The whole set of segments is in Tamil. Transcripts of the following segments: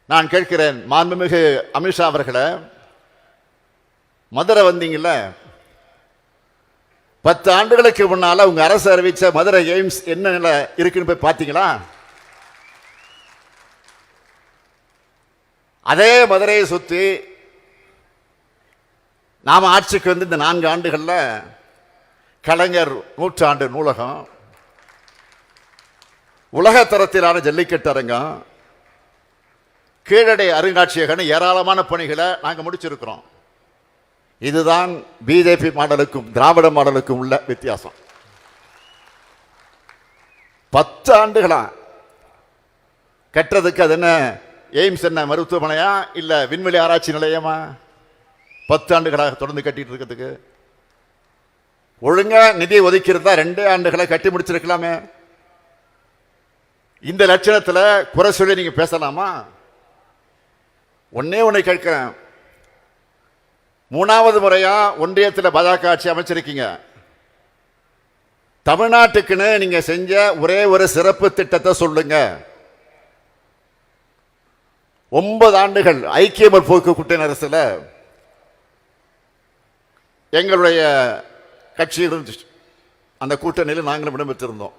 நான் கேட்கிறேன், மாண்புமிகு அமித்ஷா அவர்களை, மதுரை வந்தீங்கல்ல, 10 ஆண்டுகளுக்கு முன்னால உங்க அரசு அறிவிச்ச மதுரை எய்ம்ஸ் என்ன நிலை இருக்குன்னு போய் பார்த்தீங்களா? அதே மதுரையை சுற்றி நாம ஆட்சிக்கு வந்து இந்த 4 ஆண்டுகள்ல கலைஞர் 100 நூலகம், உலக தரத்திலான ஜல்லிக்கட்டு அரங்கம், கீழடை அருங்காட்சியகம், ஏராளமான பணிகளை நாங்கள் முடிச்சிருக்கிறோம். இதுதான் பிஜேபி மாடலுக்கும் திராவிட மாடலுக்கும் உள்ள வித்தியாசம். 10 ஆண்டுகளா கட்டுறதுக்கு அது என்ன எய்ம்ஸ் என்ன மருத்துவமனையா இல்ல விண்வெளி ஆராய்ச்சி நிலையமா? 10 ஆண்டுகளாக தொடர்ந்து கட்டிட்டு இருக்கிறதுக்கு ஒழுங்கா நிதி ஒதுக்கி இருந்தா 2 ஆண்டுகளை கட்டி முடிச்சிருக்கலாமே. இந்த லட்சணத்துல குறை சொல்லி நீங்க பேசலாமா? ஒன்னே ஒண்ணு கேட்கிறேன், 3வது முறையா ஒன்றியத்தில் பாஜக ஆட்சி அமைச்சிருக்கீங்க. தமிழ்நாட்டுக்குன்னு நீங்க செஞ்ச ஒரே ஒரு சிறப்பு திட்டத்தை சொல்லுங்க. 9 ஆண்டுகள் ஐக்கிய முற்போக்கு கூட்டணி அரசுல எங்களுடைய கட்சி இருந்துச்சு. அந்த கூட்டணியில் நாங்களும் இடம்பெற்றிருந்தோம்.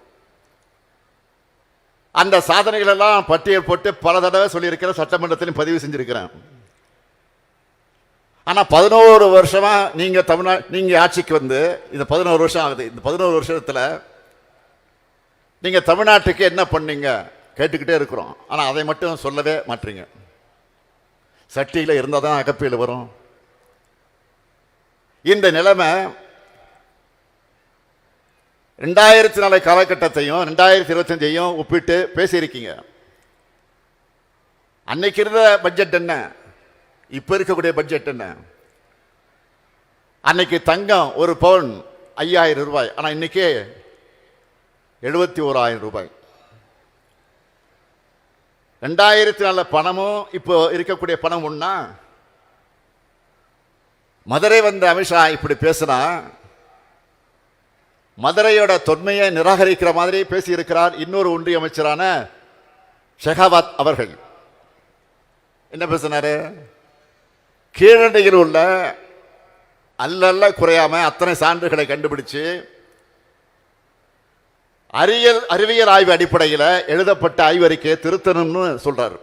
அந்த சாதனைகள் எல்லாம் பட்டியல் போட்டு பல தடவை சொல்லியிருக்கிற, சட்டமன்றத்திலும் பதிவு செஞ்சிருக்கிறேன். ஆனா 11 வருஷமா நீங்க ஆட்சிக்கு வந்து இந்த 11 வருஷம் ஆகுது. இந்த 11 வருஷத்துல நீங்க தமிழ்நாட்டுக்கு என்ன பண்ணீங்க கேட்டுக்கிட்டே இருக்கிறோம். ஆனா அதை மட்டும் சொல்லவே மாட்டீங்க. சட்டியில இருந்தா தான் அகப்பையில் வரும். இந்த நிலைமை 2004 காலகட்டத்தையும் 2025 ஒப்பிட்டு பேசியிருக்கீங்க. அன்னைக்கு இருந்த பட்ஜெட் என்ன, இப்ப இருக்கக்கூடிய பட்ஜெட் என்ன? அன்னைக்கு தங்கம் ஒரு பவுன் 5000 ரூபாய், ஆனா இன்னைக்கு 71,000 ரூபாய். 2004 பணமும் இப்போ இருக்கக்கூடிய பணம் ஒண்ணா? மதுரை வந்த அமித்ஷா இப்படி பேசினா மதுரையோட தொன்மையை நிராகரிக்கிற மாதிரி பேசி இருக்கிறார். இன்னொரு ஒன்றிய அமைச்சரான ஷெகாவத் அவர்கள் என்ன பேசினாரு? கீழடியில் உள்ள அல்ல குறையாம அத்தனை சான்றுகளை கண்டுபிடிச்சு அறிவியல் ஆய்வு அடிப்படையில் எழுதப்பட்ட ஆய்வறிக்கையை திருத்தணும்னு சொல்றாரு.